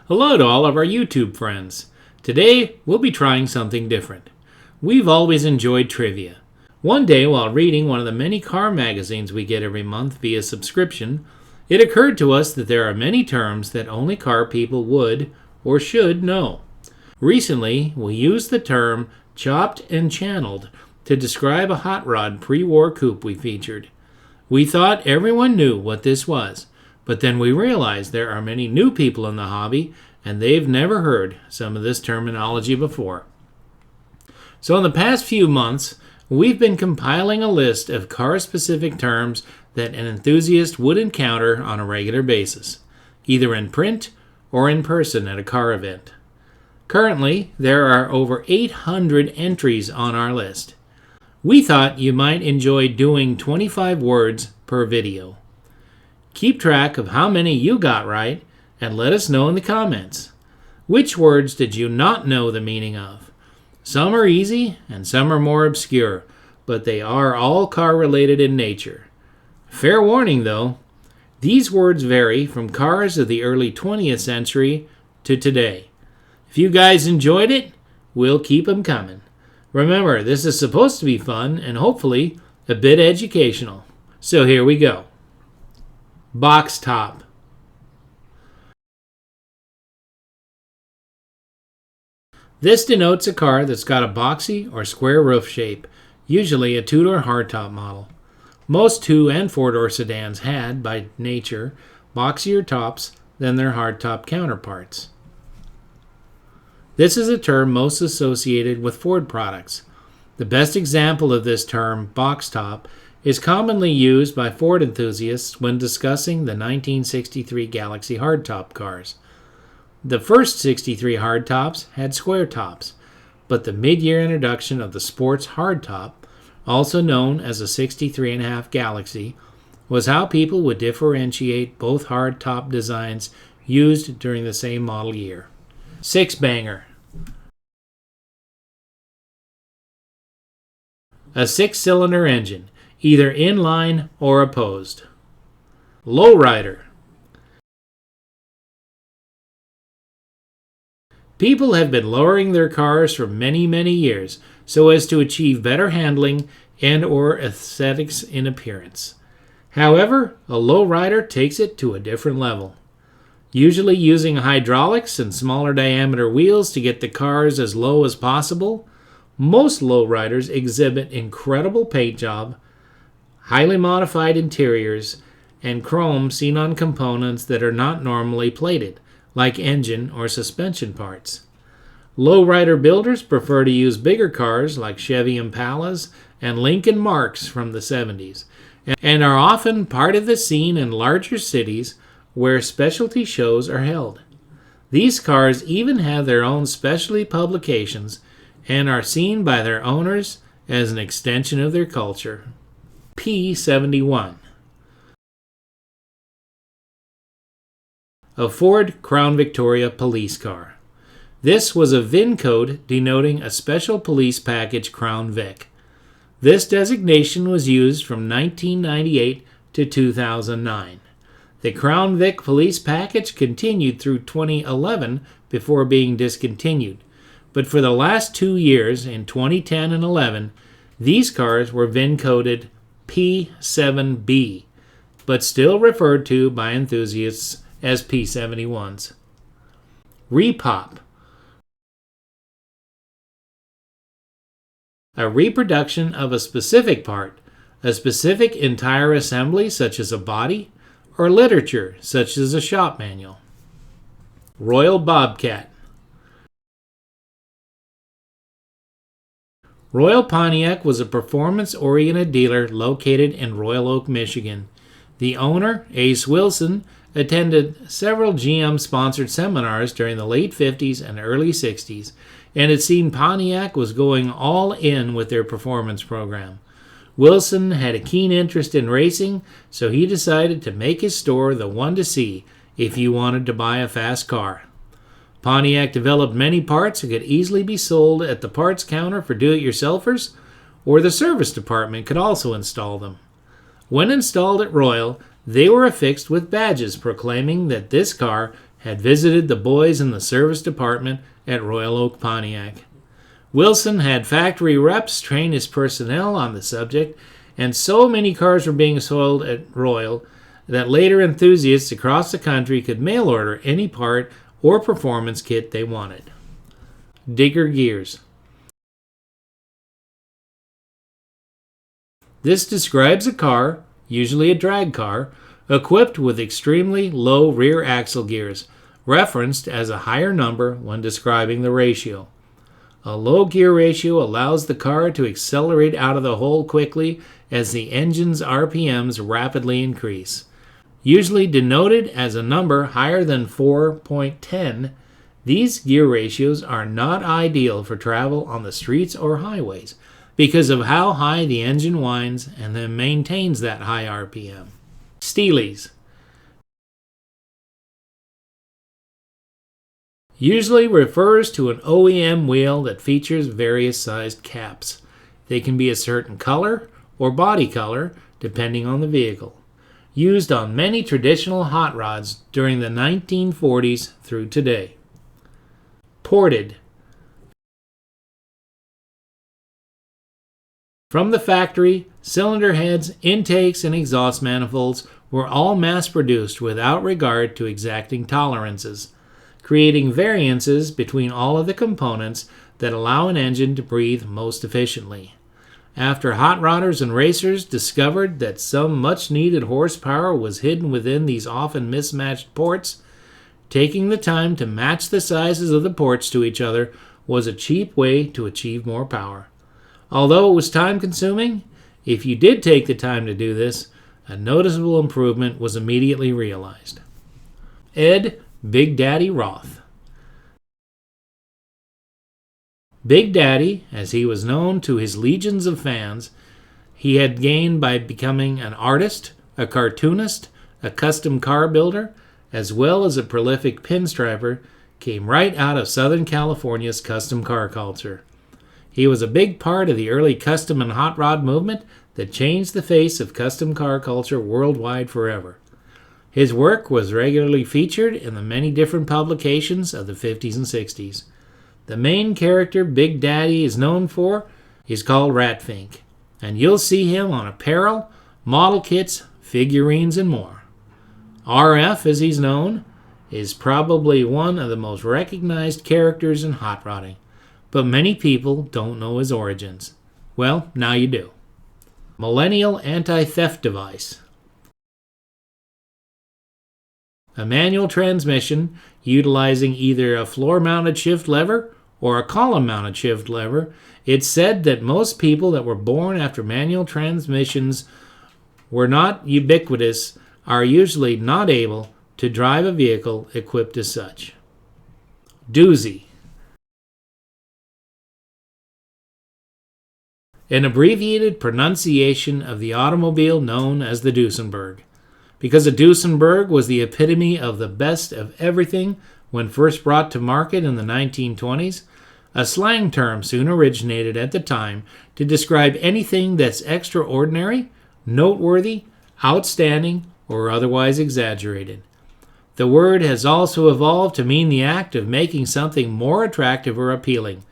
Hello to all of our YouTube friends. Today, we'll be trying something different. We've always enjoyed trivia. One day, while reading one of the many car magazines we get every month via subscription, it occurred to us that there are many terms that only car people would or should know. Recently, we used the term chopped and channeled to describe a hot rod pre-war coupe we featured. We thought everyone knew what this was, but then we realized there are many new people in the hobby and they've never heard some of this terminology before. So in the past few months, we've been compiling a list of car-specific terms that an enthusiast would encounter on a regular basis, either in print or in person at a car event. Currently, there are over 800 entries on our list. We thought you might enjoy doing 25 words per video. Keep track of how many you got right and let us know in the comments. Which words did you not know the meaning of? Some are easy and some are more obscure, but they are all car-related in nature. Fair warning though, these words vary from cars of the early 20th century to today. If you guys enjoyed it, we'll keep them coming. Remember, this is supposed to be fun and hopefully a bit educational. So here we go. Boxtop. This denotes a car that's got a boxy or square roof shape, usually a two-door hardtop model. Most two- and four-door sedans had, by nature, boxier tops than their hardtop counterparts. This is a term most associated with Ford products. The best example of this term, Boxtop, is commonly used by Ford enthusiasts when discussing the 1963 Galaxy hardtop cars. The first 63 hardtops had square tops, but the mid-year introduction of the sports hardtop, also known as a 63.5 Galaxy, was how people would differentiate both hardtop designs used during the same model year. Six-banger. A six-cylinder engine, either inline or opposed. Lowrider. People have been lowering their cars for many, many years so as to achieve better handling and or aesthetics in appearance. However, a lowrider takes it to a different level. Usually using hydraulics and smaller diameter wheels to get the cars as low as possible, most lowriders exhibit incredible paint job, highly modified interiors, and chrome seen on components that are not normally plated, like engine or suspension parts. Lowrider builders prefer to use bigger cars like Chevy Impalas and Lincoln Marks from the 70s, and are often part of the scene in larger cities where specialty shows are held. These cars even have their own specialty publications and are seen by their owners as an extension of their culture. P71. A Ford Crown Victoria police car. This was a VIN code denoting a Special Police Package Crown Vic. This designation was used from 1998 to 2009. The Crown Vic police package continued through 2011 before being discontinued, but for the last 2 years, in 2010 and 11, these cars were VIN coded P7B, but still referred to by enthusiasts as P71s. Repop. A reproduction of a specific part, a specific entire assembly such as a body, or literature such as a shop manual. Royal Bobcat. Royal Pontiac was a performance-oriented dealer located in Royal Oak, Michigan. The owner, Ace Wilson, attended several GM-sponsored seminars during the late 50s and early 60s, and it seemed Pontiac was going all in with their performance program. Wilson had a keen interest in racing, so he decided to make his store the one to see if you wanted to buy a fast car. Pontiac developed many parts that could easily be sold at the parts counter for do-it-yourselfers, or the service department could also install them. When installed at Royal, they were affixed with badges proclaiming that this car had visited the boys in the service department at Royal Oak Pontiac. Wilson had factory reps train his personnel on the subject, and so many cars were being sold at Royal that later enthusiasts across the country could mail order any part or performance kit they wanted. Digger gears. This describes a car, usually a drag car, equipped with extremely low rear axle gears, referenced as a higher number when describing the ratio. A low gear ratio allows the car to accelerate out of the hole quickly as the engine's RPMs rapidly increase. Usually denoted as a number higher than 4.10, these gear ratios are not ideal for travel on the streets or highways because of how high the engine whines and then maintains that high RPM. Steelies. Usually refers to an OEM wheel that features various sized caps. They can be a certain color or body color depending on the vehicle. Used on many traditional hot rods during the 1940s through today. Ported. From the factory, cylinder heads, intakes, and exhaust manifolds were all mass-produced without regard to exacting tolerances, creating variances between all of the components that allow an engine to breathe most efficiently. After hot rodders and racers discovered that some much-needed horsepower was hidden within these often mismatched ports, taking the time to match the sizes of the ports to each other was a cheap way to achieve more power. Although it was time-consuming, if you did take the time to do this, a noticeable improvement was immediately realized. Ed Big Daddy Roth. Big Daddy, as he was known to his legions of fans, he had gained by becoming an artist, a cartoonist, a custom car builder, as well as a prolific pinstriper, came right out of Southern California's custom car culture. He was a big part of the early custom and hot rod movement that changed the face of custom car culture worldwide forever. His work was regularly featured in the many different publications of the 50s and 60s. The main character Big Daddy is known for is called Ratfink, and you'll see him on apparel, model kits, figurines, and more. RF, as he's known, is probably one of the most recognized characters in hot rodding, but many people don't know his origins. Well, now you do. Millennial Anti-Theft Device. A manual transmission utilizing either a floor-mounted shift lever or a column-mounted shift lever. It's said that most people that were born after manual transmissions were not ubiquitous are usually not able to drive a vehicle equipped as such. Doozy. An abbreviated pronunciation of the automobile known as the Duesenberg, because a Duesenberg was the epitome of the best of everything when first brought to market in the 1920s. A slang term soon originated at the time to describe anything that's extraordinary, noteworthy, outstanding, or otherwise exaggerated. The word has also evolved to mean the act of making something more attractive or appealing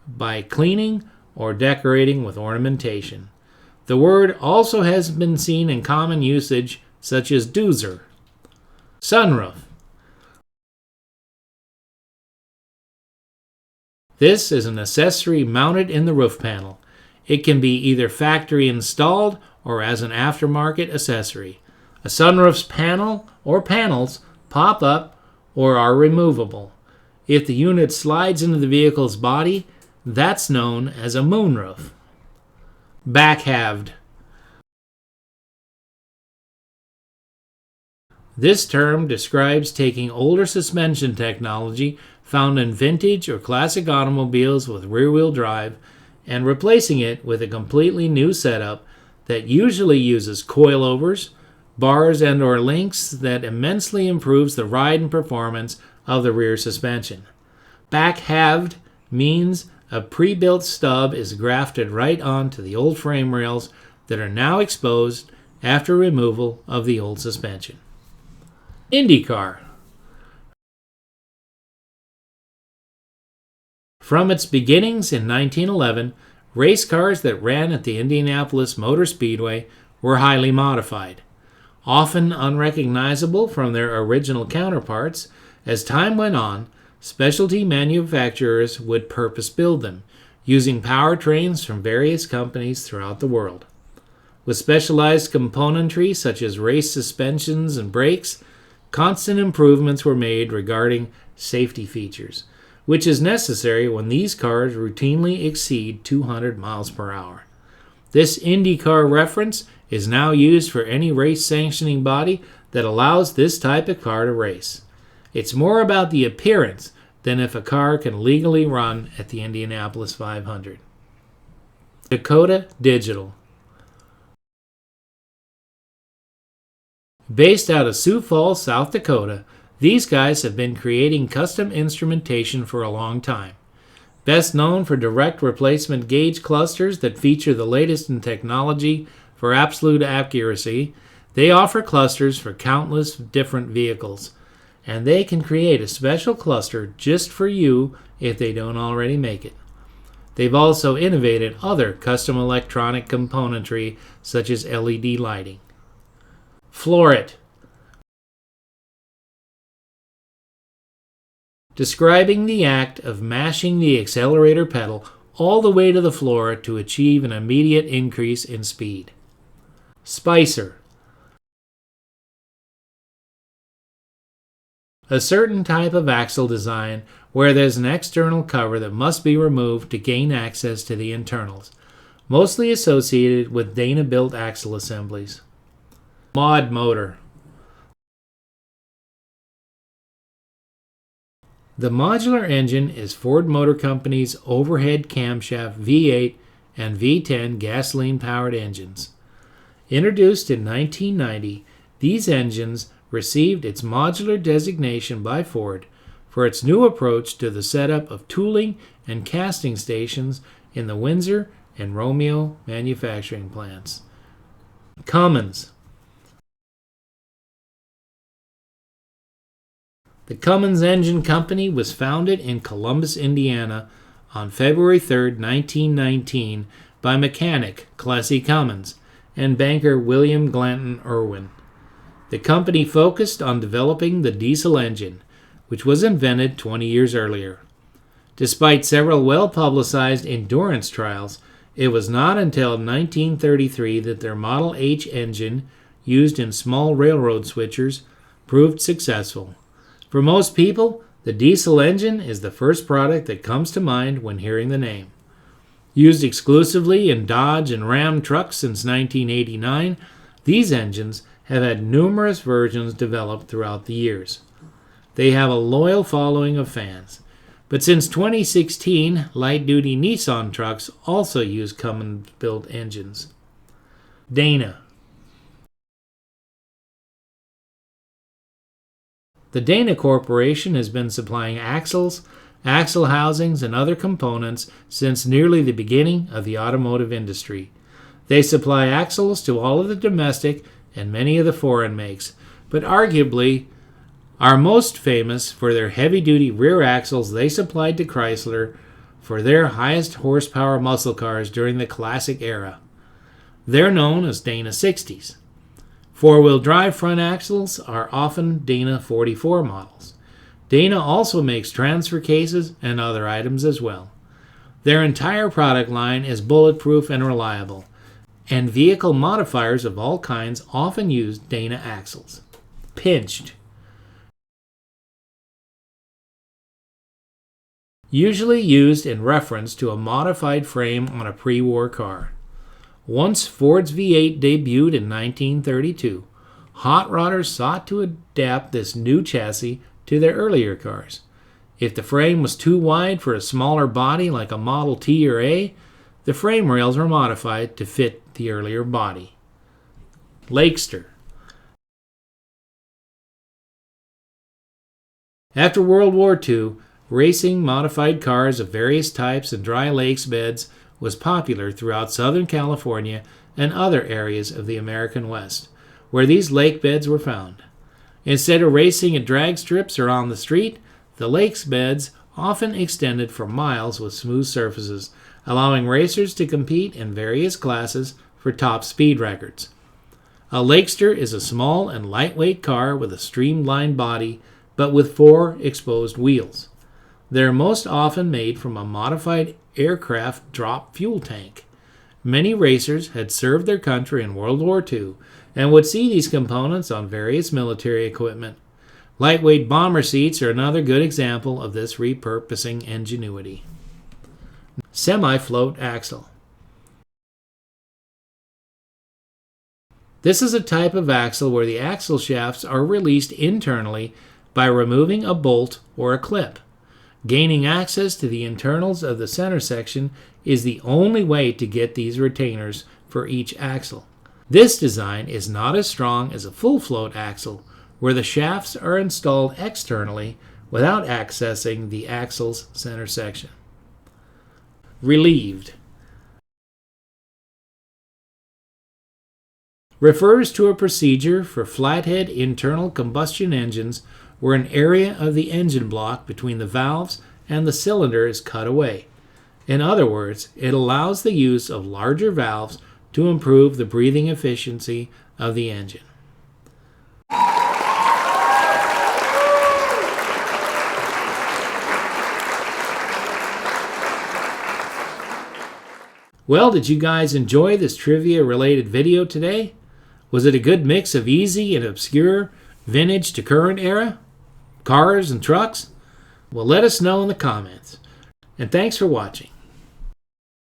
by cleaning or decorating with ornamentation. The word also has been seen in common usage such as doozer. Sunroof. This is an accessory mounted in the roof panel. It can be either factory installed or as an aftermarket accessory. A sunroof's panel or panels pop up or are removable. If the unit slides into the vehicle's body, that's known as a moonroof. Backhalved. This term describes taking older suspension technology found in vintage or classic automobiles with rear-wheel drive and replacing it with a completely new setup that usually uses coilovers, bars and or links that immensely improves the ride and performance of the rear suspension. Backhalved means a pre-built stub is grafted right onto the old frame rails that are now exposed after removal of the old suspension. Indy Car. From its beginnings in 1911, race cars that ran at the Indianapolis Motor Speedway were highly modified. Often unrecognizable from their original counterparts, as time went on, specialty manufacturers would purpose-build them, using powertrains from various companies throughout the world. With specialized componentry such as race suspensions and brakes, constant improvements were made regarding safety features, which is necessary when these cars routinely exceed 200 miles per hour. This Indy Car reference is now used for any race sanctioning body that allows this type of car to race. It's more about the appearance than if a car can legally run at the Indianapolis 500. Dakota Digital. Based out of Sioux Falls, South Dakota, these guys have been creating custom instrumentation for a long time. Best known for direct replacement gauge clusters that feature the latest in technology for absolute accuracy, they offer clusters for countless different vehicles, and they can create a special cluster just for you if they don't already make it. They've also innovated other custom electronic componentry such as LED lighting. Floor it. Describing the act of mashing the accelerator pedal all the way to the floor to achieve an immediate increase in speed. Spicer. A certain type of axle design where there's an external cover that must be removed to gain access to the internals, mostly associated with Dana-built axle assemblies. Mod motor. The modular engine is Ford Motor Company's overhead camshaft V8 and V10 gasoline-powered engines. Introduced in 1990, these engines received its modular designation by Ford for its new approach to the setup of tooling and casting stations in the Windsor and Romeo manufacturing plants. Cummins. The Cummins Engine Company was founded in Columbus, Indiana on February 3, 1919 by mechanic Clessie Cummins and banker William Glanton Irwin. The company focused on developing the diesel engine, which was invented 20 years earlier. Despite several well-publicized endurance trials, it was not until 1933 that their Model H engine, used in small railroad switchers, proved successful. For most people, the diesel engine is the first product that comes to mind when hearing the name. Used exclusively in Dodge and Ram trucks since 1989, these engines have had numerous versions developed throughout the years. They have a loyal following of fans. But since 2016, light-duty Nissan trucks also use Cummins-built engines. Dana. The Dana Corporation has been supplying axles, axle housings, and other components since nearly the beginning of the automotive industry. They supply axles to all of the domestic and many of the foreign makes, but arguably are most famous for their heavy-duty rear axles they supplied to Chrysler for their highest horsepower muscle cars during the classic era. They're known as Dana 60s. Four-wheel drive front axles are often Dana 44 models. Dana also makes transfer cases and other items as well. Their entire product line is bulletproof and reliable, and vehicle modifiers of all kinds often use Dana axles. Pinched. Usually used in reference to a modified frame on a pre-war car. Once Ford's V8 debuted in 1932, hot rodders sought to adapt this new chassis to their earlier cars. If the frame was too wide for a smaller body like a Model T or A, the frame rails were modified to fit the earlier body. Lakester. After World War II, racing modified cars of various types and dry lakes beds was popular throughout Southern California and other areas of the American West, where these lake beds were found. Instead of racing at drag strips or on the street, the lakes beds often extended for miles with smooth surfaces, allowing racers to compete in various classes for top speed records. A lakester is a small and lightweight car with a streamlined body, but with 4 exposed wheels. They are most often made from a modified aircraft drop fuel tank. Many racers had served their country in World War II and would see these components on various military equipment. Lightweight bomber seats are another good example of this repurposing ingenuity. Semi-float axle. This is a type of axle where the axle shafts are released internally by removing a bolt or a clip. Gaining access to the internals of the center section is the only way to get these retainers for each axle. This design is not as strong as a full float axle, where the shafts are installed externally without accessing the axle's center section. Relieved refers to a procedure for flathead internal combustion engines where an area of the engine block between the valves and the cylinder is cut away. In other words, it allows the use of larger valves to improve the breathing efficiency of the engine. Well, did you guys enjoy this trivia-related video today? Was it a good mix of easy and obscure, vintage to current era, cars and trucks? Well, let us know in the comments. And thanks for watching.